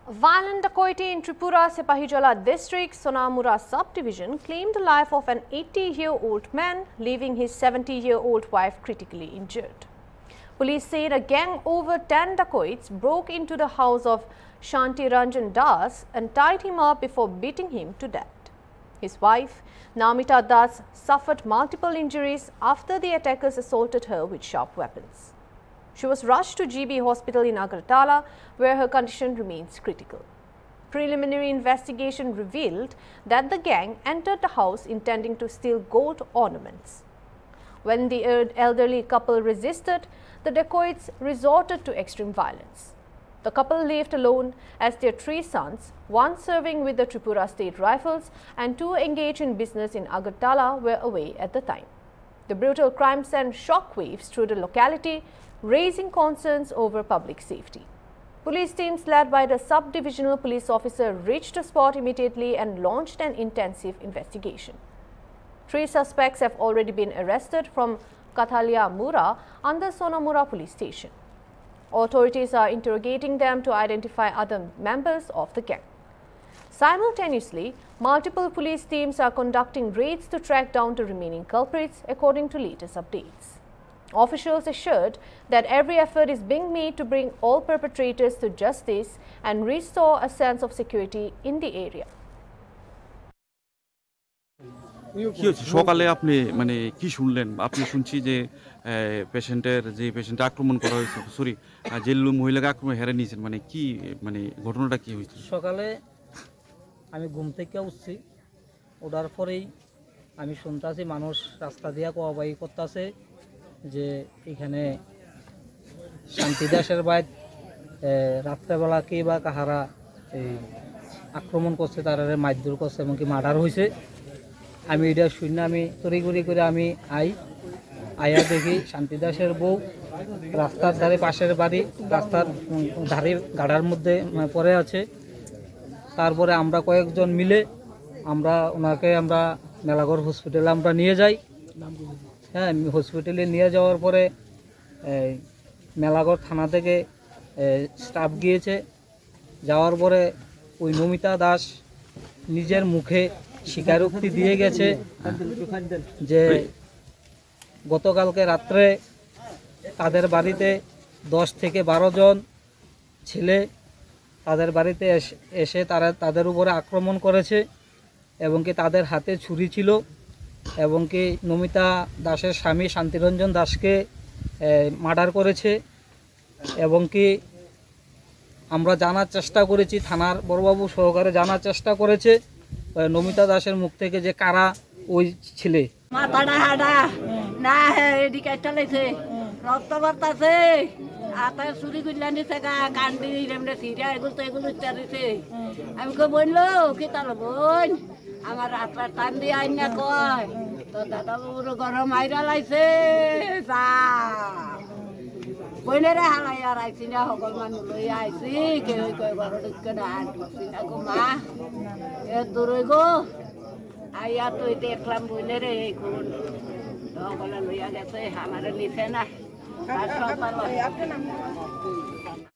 Violent dacoity in Tripura Sepahijala district, Sonamura subdivision claimed the life of an 80-year-old man, leaving his 70-year-old wife critically injured. Police said a gang of over 10 dacoits broke into the house of Shanti Ranjan Das and tied him up before beating him to death. His wife, Namita Das, suffered multiple injuries after the attackers assaulted her with sharp weapons. She was rushed to GB hospital in Agartala, where her condition remains critical. Preliminary investigation revealed that the gang entered the house intending to steal gold ornaments. When the elderly couple resisted, the dacoits resorted to extreme violence. The couple lived alone as their 3 sons, one serving with the Tripura State Rifles and 2 engaged in business in Agartala, were away at the time. The brutal crime sent shockwaves through the locality, raising concerns over public safety. Police teams led by the sub-divisional police officer reached the spot immediately and launched an intensive investigation. 3 suspects have already been arrested from Kathalia Mura under Sonamura police station. Authorities are interrogating them to identify other members of the gang. Simultaneously, multiple police teams are conducting raids to track down the remaining culprits, according to latest updates. Officials assured that every effort is being made to bring all perpetrators to justice and restore a sense of security in the area. সকালে আপনি মানে কি শুনলেন? আপনি শুনছি যে patient আক্রমণ করা হয়েছে, সরি যে মহিলাকে আক্রমণ হেরে নিয়েছেন, মানে কি মানে ঘটনাটা কি হয়েছে? সকালে আমি ঘুম থেকে উঠছি, ওঠার পরেই আমি শুনতেছি মানুষ রাস্তা দিয়ে কোয়াবাই করতেছে যে এখানে শান্তি দাসের বাইর রাত্রেবেলা কে বা কাহারা এই আক্রমণ করছে, তারা মারধর করছে এবং কি মার্ডার হয়েছে। আমি এটা শুনে আমি তড়িঘড়ি করে আমি আয়া দেখি শান্তি দাসের বউ রাস্তার ধারে, পাশের বাড়ি রাস্তার ধারে গাড়ার মধ্যে পড়ে আছে। তারপরে আমরা কয়েকজন মিলে ওনাকে মেলাঘর হসপিটালে আমরা নিয়ে যাই। হ্যাঁ, হসপিটালে নিয়ে যাওয়ার পরে মেলাঘর থানা থেকে স্টাফ গিয়েছে। যাওয়ার পরে ওই নমিতা দাস নিজের মুখে স্বীকারোক্তি দিয়ে গেছে যে গতকালকে রাত্রে তাদের বাড়িতে 10 থেকে 12 জন ছেলে তাদের বাড়িতে এসে তাদের উপরে আক্রমণ করেছে এবং কি তাদের হাতে ছুরি ছিল এবং কি নমিতা দাসের স্বামী শান্তিরঞ্জন দাসকে মার্ডার করেছে। এবং কি আমরা জানার চেষ্টা করেছি, থানার বড়বাবু সহকারে জানার চেষ্টা করেছে নমিতা দাসের মুখ থেকে যে কারা ওই ছেলে। মাথাটা হাডা না এদিকে চলেছে, রক্ত বাড়তাছে, হাতে চুরি গুলা নিছে, কান্দি এমনি সিরিয়া এগুলো ইত্যাদিছে। আমি কই বললো কি তাহলে বোন আমার হাতটা টান দিয়ে আইন না কয় তো দাদা বাবুর গরম আইরা লাইছে যা বইনেরে হালাই আর আইসি না, সকল মানুষ লই আইসি, কেউ কয় ঘর ঢুকে না ঢুকছি না গো মা, এ দূরে গো আইয়া তুই দেখলাম বইনেরে এই কোন সকলে লইয়া গেছে, আমার নিছে না।